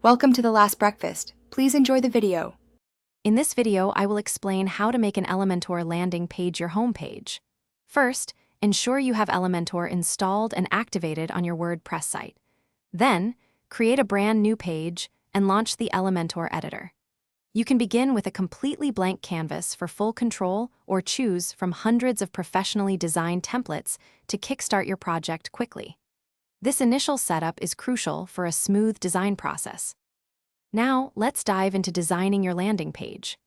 Welcome to The Last Breakfast. Please enjoy the video. In this video, I will explain how to make an Elementor landing page your homepage. First, ensure you have Elementor installed and activated on your WordPress site. Then, create a brand new page and launch the Elementor editor. You can begin with a completely blank canvas for full control or choose from hundreds of professionally designed templates to kickstart your project quickly. This initial setup is crucial for a smooth design process. Now, let's dive into designing your landing page.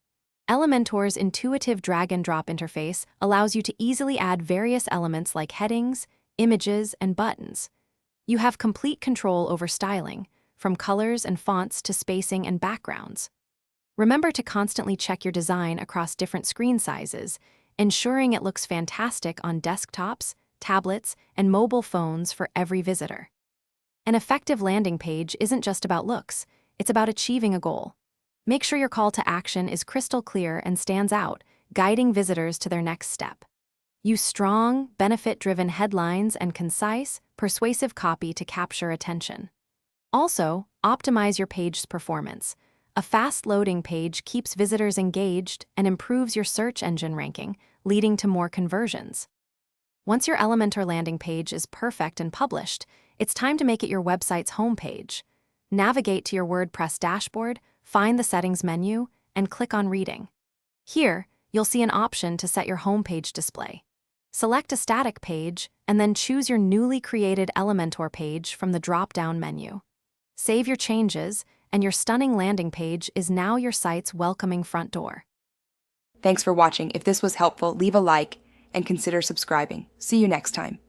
Elementor's intuitive drag-and-drop interface allows you to easily add various elements like headings, images, and buttons. You have complete control over styling, from colors and fonts to spacing and backgrounds. Remember to constantly check your design across different screen sizes, ensuring it looks fantastic on desktops, tablets, and mobile phones for every visitor. An effective landing page isn't just about looks, it's about achieving a goal. Make sure your call to action is crystal clear and stands out, guiding visitors to their next step. Use strong, benefit-driven headlines and concise, persuasive copy to capture attention. Also, optimize your page's performance. A fast-loading page keeps visitors engaged and improves your search engine ranking, leading to more conversions. Once your Elementor landing page is perfect and published, it's time to make it your website's homepage. Navigate to your WordPress dashboard, find the Settings menu, and click on Reading. Here, you'll see an option to set your homepage display. Select a static page, and then choose your newly created Elementor page from the drop-down menu. Save your changes, and your stunning landing page is now your site's welcoming front door. Thanks for watching. If this was helpful, leave a like and consider subscribing. See you next time.